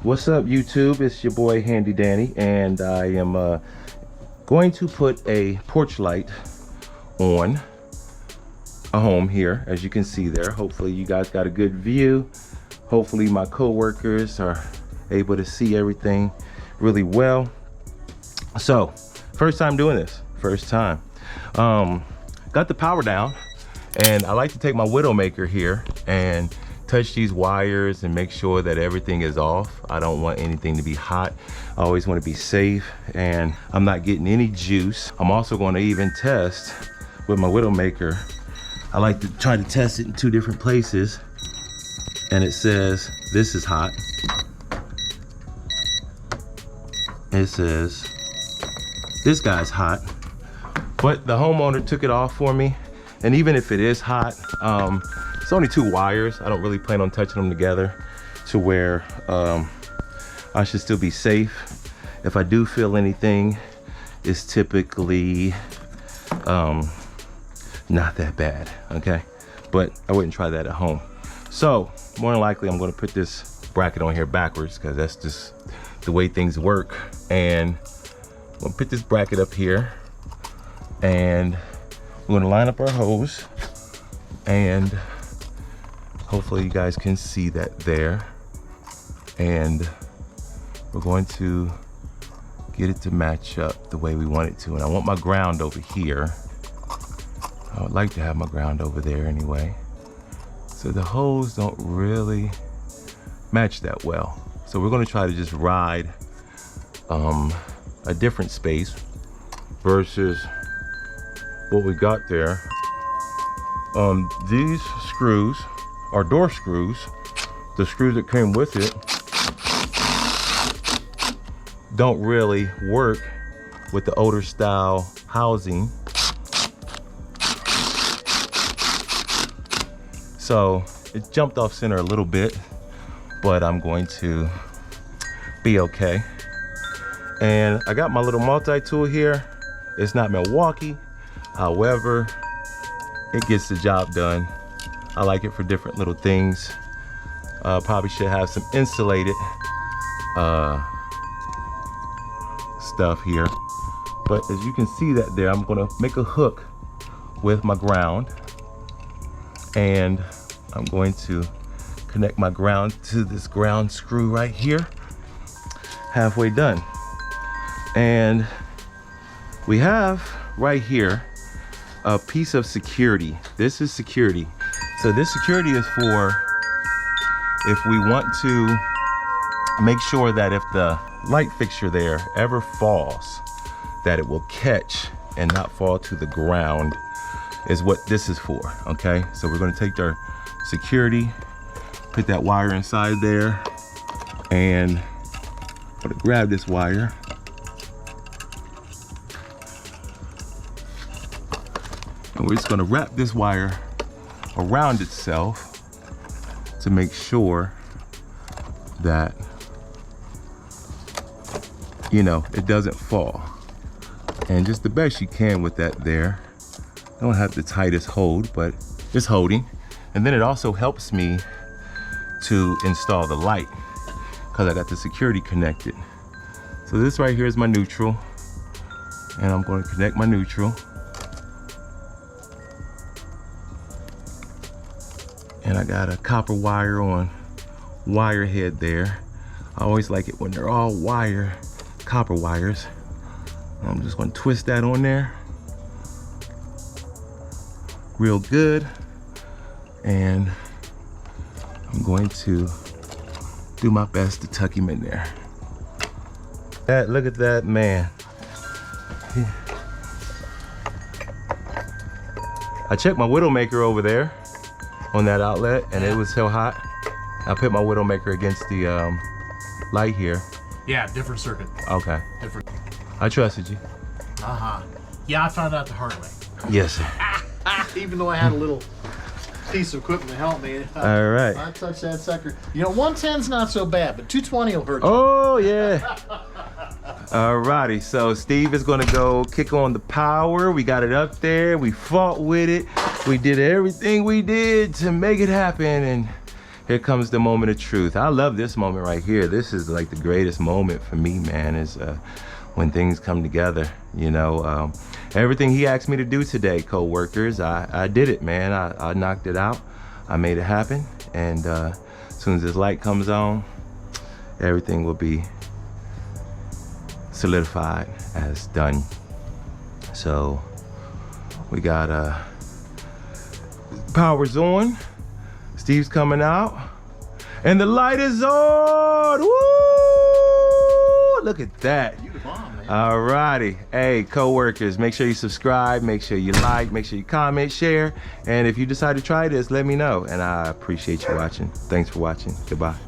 What's up, YouTube? It's your boy Handy Danny, and I am going to put a porch light on a home here, as you can see there. Hopefully you guys got a good view. Hopefully my co-workers are able to see everything really well. So first time doing this, first time. Got the power down, and I like to take my Widowmaker here and touch these wires and make sure that everything is off. I don't want anything to be hot. I always want to be safe, and I'm not getting any juice. I'm also going to even test with my Widowmaker. I like to try to test it in 2 different places, and it says this is hot. It says this guy's hot, but the homeowner took it off for me. And even if it is hot, it's only 2 wires. I don't really plan on touching them together to where I should still be safe. If I do feel anything, it's typically not that bad, okay? But I wouldn't try that at home. So more than likely, I'm gonna put this bracket on here backwards because that's just the way things work. And I'm gonna put this bracket up here, and we're gonna line up our hose, and hopefully you guys can see that there. And we're going to get it to match up the way we want it to. And I want my ground over here. I would like to have my ground over there anyway. So the hose don't really match that well. So we're gonna try to just ride a different space versus what we got there. These screws are door screws. The screws that came with it don't really work with the older style housing. So it jumped off center a little bit, but I'm going to be okay. And I got my little multi-tool here. It's not Milwaukee. However, it gets the job done. I like it for different little things. Probably should have some insulated stuff here. But as you can see that there, I'm gonna make a hook with my ground, and I'm going to connect my ground to this ground screw right here. Halfway done. And we have right here a piece of security. This is security. So this security is for if we want to make sure that if the light fixture there ever falls, that it will catch and not fall to the ground, is what this is for, okay? So we're gonna take our security, put that wire inside there, and I'm gonna grab this wire. And we're just gonna wrap this wire around itself to make sure that, you know, it doesn't fall. And just the best you can with that there. I don't have the tightest hold, but it's holding. And then it also helps me to install the light because I got the security connected. So this right here is my neutral, and I'm going to connect my neutral. And I got a copper wire on wire head there. I always like it when they're all copper wires. I'm just going to twist that on there real good, and I'm going to do my best to tuck him in there. Look at that, man. I checked my Widowmaker over there on that outlet, and it was so hot. I put my Widowmaker against the light here. Yeah, different circuit. Okay. Different. I trusted you. Yeah, I found out the hard way. Yes, sir. Even though I had a little piece of equipment to help me. All right. I touched that sucker. You know, 110's not so bad, but 220 will hurt you. Oh, yeah. Alrighty, so Steve is gonna go kick on the power. We got it up there. We fought with it. We did everything we did to make it happen, here comes the moment of truth. I love this moment right here. This is like the greatest moment for me, man, is when things come together. You know, everything he asked me to do today, co-workers, I did it, man. I knocked it out. I made it happen. And as soon as this light comes on, everything will be solidified as done. So we got power's on, Steve's coming out, and the light is on. Woo! Look at that. You the bomb, man. Alrighty. Hey, co-workers, make sure you subscribe, make sure you like, make sure you comment, share, and if you decide to try this, let me know. And I appreciate you watching. Thanks for watching. Goodbye.